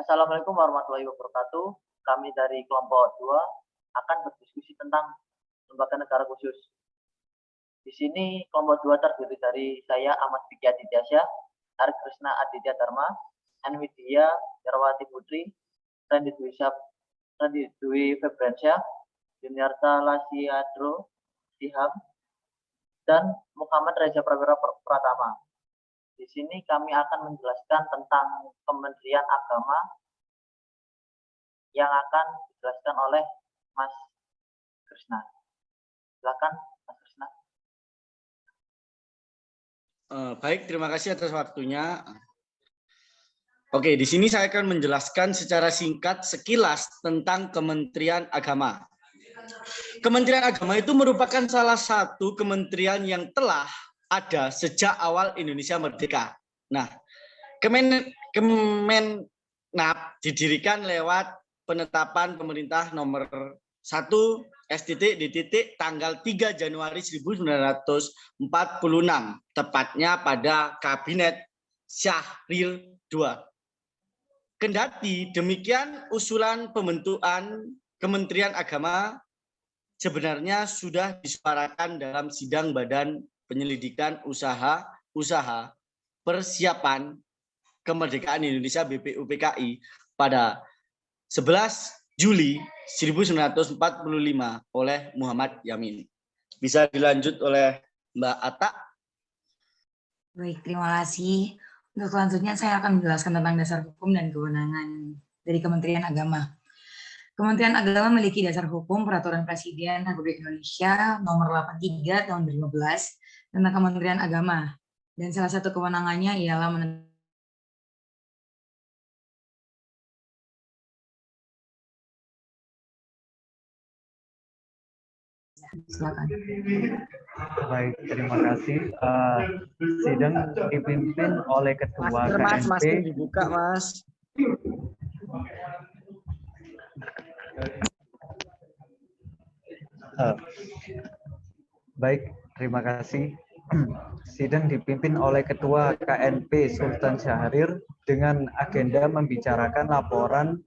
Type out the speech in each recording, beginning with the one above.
Assalamualaikum warahmatullahi wabarakatuh. Kami dari kelompok 2 akan berdiskusi tentang lembaga negara khusus. Di sini kelompok 2 terdiri dari saya Ahmad Fikri Adityasya, Hari Krishna Aditya Dharma, Anwidya Yarwati Putri, Randi Dwi Febriansyah, Juniarta Lasiadro Siham, dan Muhammad Reza Prawira Pratama. Di sini kami akan menjelaskan tentang Kementerian Agama yang akan dijelaskan oleh Mas Krishna. Silakan, Mas Krishna. Baik, terima kasih atas waktunya. Oke, di sini saya akan menjelaskan secara singkat sekilas tentang Kementerian Agama. Kementerian Agama itu merupakan salah satu kementerian yang telah ada sejak awal Indonesia merdeka. Nah, Kemenap didirikan lewat penetapan pemerintah nomor 1 tanggal 3 Januari 1946, tepatnya pada Kabinet Syahrir II. Kendati demikian, usulan pembentukan Kementerian Agama sebenarnya sudah disuarakan dalam sidang Badan Penyelidikan Usaha Persiapan Kemerdekaan Indonesia BPUPKI pada 11 Juli 1945 oleh Muhammad Yamin. Bisa dilanjut oleh Mbak Atta. Baik, terima kasih. Untuk selanjutnya saya akan menjelaskan tentang dasar hukum dan kewenangan dari Kementerian Agama. Kementerian Agama memiliki dasar hukum Peraturan Presiden Republik Indonesia Nomor 83 Tahun 2015 tentang Kementerian Agama, dan salah satu kewenangannya ialah Silakan. Baik, terima kasih. Sidang dipimpin oleh Ketua KNP. Masker dibuka, Mas. Baik, terima kasih. Sidang dipimpin oleh Ketua KNP Sultan Syahrir dengan agenda membicarakan laporan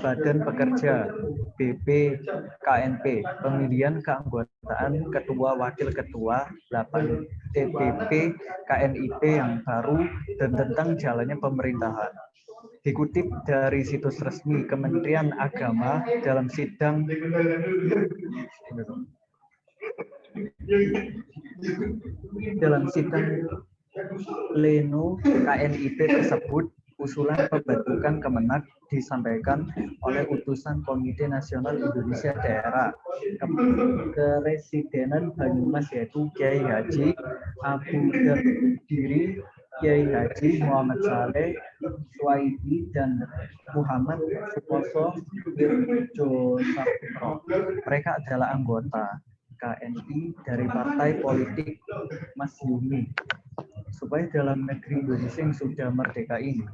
Badan Pekerja BP KNP, pemilihan keanggotaan Ketua Wakil Ketua 8 TPP KNIP yang baru dan tentang jalannya pemerintahan. Dikutip dari situs resmi Kementerian Agama dalam sidang pleno KNIP tersebut, usulan pembentukan Kemenak disampaikan oleh utusan Komite Nasional Indonesia Daerah Kepresidenan Banyumas, yaitu Kiai Haji Abu Diri, Kiai Haji Muhammad Saleh Suwaidi, dan Muhammad Sukoso Wirjo Saputro. Mereka adalah anggota KNI dari partai politik Masyumi. Supaya dalam negeri Indonesia yang sudah merdeka ini,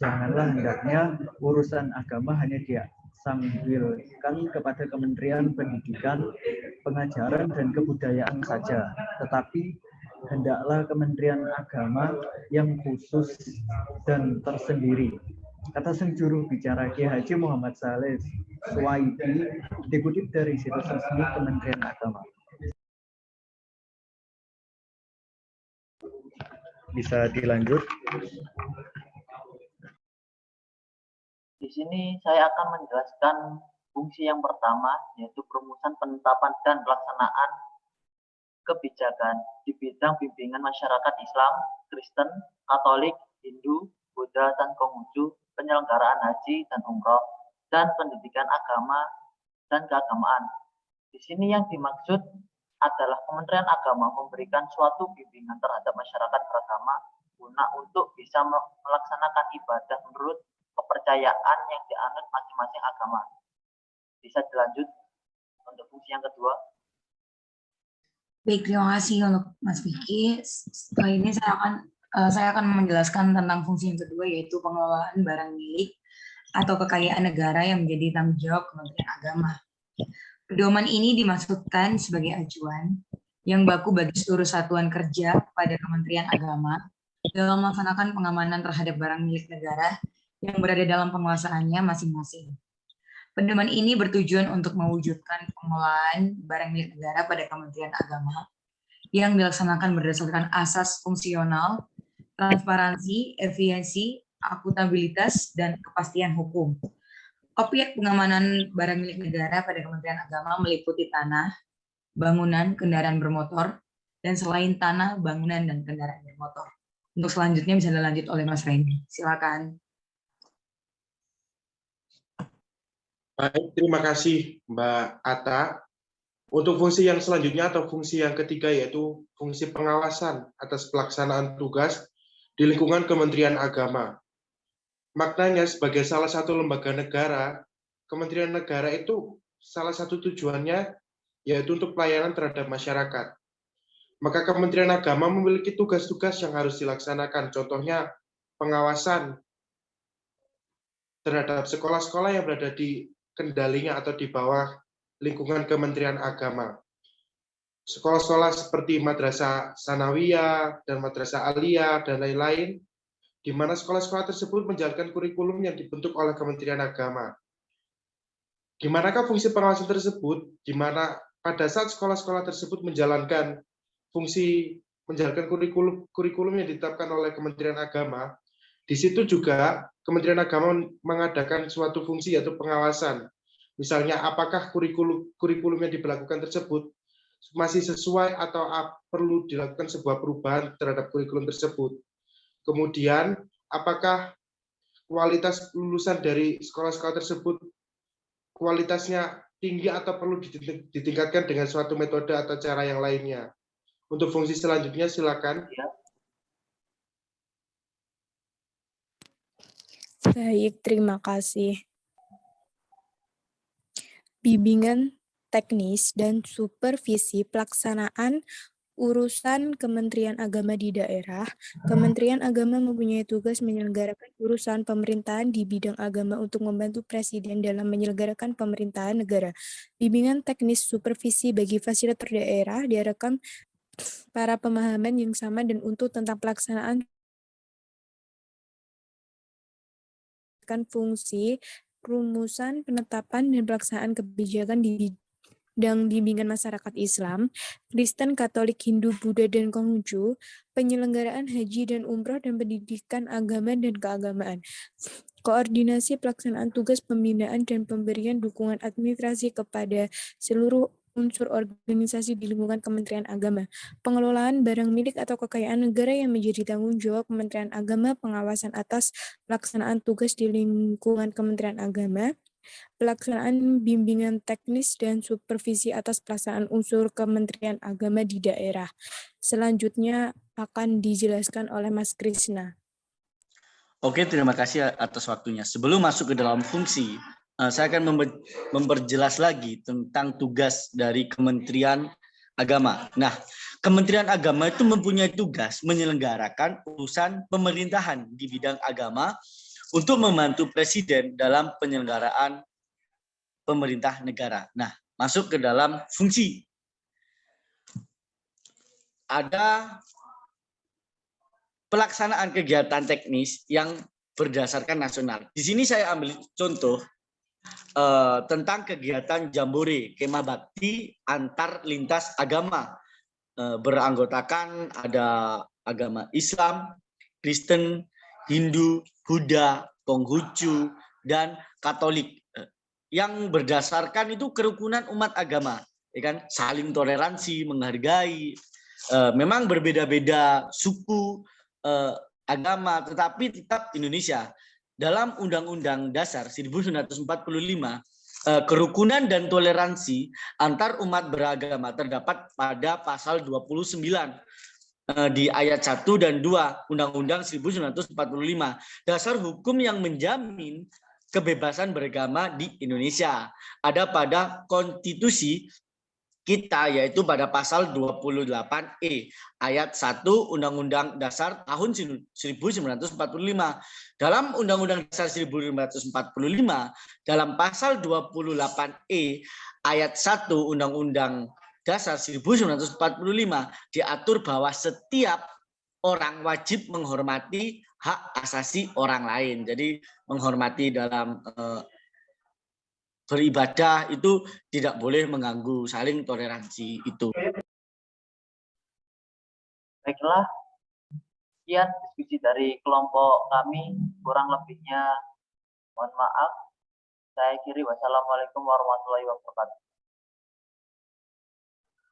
janganlah hendaknya urusan agama hanya disambilkan kepada Kementerian Pendidikan, Pengajaran, dan Kebudayaan saja, tetapi hendaklah Kementerian Agama yang khusus dan tersendiri. Kata sang juru bicara Kiai Haji Muhammad Saleh Suwaidi, dikutip dari situs resmi Kementerian Agama. Bisa dilanjut. Di sini saya akan menjelaskan fungsi yang pertama, yaitu perumusan, penetapan, dan pelaksanaan kebijakan di bidang bimbingan masyarakat Islam, Kristen, Katolik, Hindu, Buddha, dan Konghucu, penyelenggaraan haji dan umroh, dan pendidikan agama dan keagamaan. Di sini yang dimaksud adalah Kementerian Agama memberikan suatu bimbingan terhadap masyarakat beragama guna untuk bisa melaksanakan ibadah menurut kepercayaan yang dianut masing-masing agama. Bisa dilanjut untuk fungsi yang kedua. Baik, terima kasih untuk Mas Vicky. Setelah ini saya akan menjelaskan tentang fungsi yang kedua, yaitu pengelolaan barang milik atau kekayaan negara yang menjadi tanggung jawab Kementerian Agama. Pedoman ini dimaksudkan sebagai acuan yang baku bagi seluruh satuan kerja pada Kementerian Agama dalam melaksanakan pengamanan terhadap barang milik negara yang berada dalam penguasaannya masing-masing. Pedoman ini bertujuan untuk mewujudkan pengelolaan barang milik negara pada Kementerian Agama yang dilaksanakan berdasarkan asas fungsional, transparansi, efisiensi, akuntabilitas, dan kepastian hukum. Objek pengamanan barang milik negara pada Kementerian Agama meliputi tanah, bangunan, kendaraan bermotor, dan selain tanah, bangunan, dan kendaraan bermotor. Untuk selanjutnya bisa dilanjut oleh Mas Reni. Silakan. Baik, terima kasih Mbak Atta. Untuk fungsi yang selanjutnya atau fungsi yang ketiga yaitu fungsi pengawasan atas pelaksanaan tugas di lingkungan Kementerian Agama. Maknanya sebagai salah satu lembaga negara, Kementerian Negara itu salah satu tujuannya yaitu untuk pelayanan terhadap masyarakat. Maka Kementerian Agama memiliki tugas-tugas yang harus dilaksanakan, contohnya pengawasan terhadap sekolah-sekolah yang berada di kendalinya atau di bawah lingkungan Kementerian Agama. Sekolah-sekolah seperti Madrasah Sanawiyah dan Madrasah Aliyah dan lain-lain, di mana sekolah-sekolah tersebut menjalankan kurikulum yang dibentuk oleh Kementerian Agama. Di manakah fungsi pengawasan tersebut? Di mana pada saat sekolah-sekolah tersebut menjalankan kurikulum yang ditetapkan oleh Kementerian Agama, di situ juga Kementerian Agama mengadakan suatu fungsi yaitu pengawasan. Misalnya apakah kurikulum yang diberlakukan tersebut masih sesuai atau perlu dilakukan sebuah perubahan terhadap kurikulum tersebut. Kemudian, apakah kualitas lulusan dari sekolah-sekolah tersebut kualitasnya tinggi atau perlu ditingkatkan dengan suatu metode atau cara yang lainnya. Untuk fungsi selanjutnya, silakan. Baik, terima kasih. Bimbingan teknis dan supervisi pelaksanaan urusan Kementerian Agama di daerah. Kementerian Agama mempunyai tugas menyelenggarakan urusan pemerintahan di bidang agama untuk membantu Presiden dalam menyelenggarakan pemerintahan negara. Bimbingan teknis supervisi bagi fasilitator daerah diharapkan para pemahaman yang sama dan utuh tentang pelaksanaan fungsi, rumusan, penetapan, dan pelaksanaan kebijakan di bidang bimbingan masyarakat Islam, Kristen, Katolik, Hindu, Buddha, dan Konghucu, penyelenggaraan haji dan umroh, dan pendidikan agama dan keagamaan. Koordinasi pelaksanaan tugas pembinaan dan pemberian dukungan administrasi kepada seluruh unsur organisasi di lingkungan Kementerian Agama. Pengelolaan barang milik atau kekayaan negara yang menjadi tanggung jawab Kementerian Agama, pengawasan atas pelaksanaan tugas di lingkungan Kementerian Agama, pelaksanaan bimbingan teknis dan supervisi atas pelaksanaan unsur Kementerian Agama di daerah. Selanjutnya akan dijelaskan oleh Mas Krisna. Oke, terima kasih atas waktunya. Sebelum masuk ke dalam fungsi, saya akan memperjelas lagi tentang tugas dari Kementerian Agama. Nah, Kementerian Agama itu mempunyai tugas menyelenggarakan urusan pemerintahan di bidang agama untuk membantu Presiden dalam penyelenggaraan pemerintah negara. Nah, masuk ke dalam fungsi. Ada pelaksanaan kegiatan teknis yang berdasarkan nasional. Di sini saya ambil contoh tentang kegiatan Jambore, kemah bakti antar lintas agama. Beranggotakan ada agama Islam, Kristen, Hindu, Buddha, Konghucu, dan Katolik. Yang berdasarkan itu kerukunan umat agama, ya kan? Saling toleransi, menghargai. Memang berbeda-beda suku, agama, tetapi tetap Indonesia. Dalam Undang-Undang Dasar 1945, kerukunan dan toleransi antar umat beragama terdapat pada pasal 29 di ayat 1 dan 2 Undang-Undang 1945. Dasar hukum yang menjamin kebebasan beragama di Indonesia ada pada konstitusi kita, yaitu pada pasal 28E ayat 1 Undang-Undang Dasar tahun 1945. Dalam Undang-Undang Dasar 1945, dalam pasal 28E ayat 1 Undang-Undang Dasar 1945 diatur bahwa setiap orang wajib menghormati hak asasi orang lain. Jadi menghormati dalam beribadah itu tidak boleh mengganggu, saling toleransi itu. Baiklah, sekian diskusi dari kelompok kami. Kurang lebihnya mohon maaf. Saya akhiri. Wassalamualaikum warahmatullahi wabarakatuh.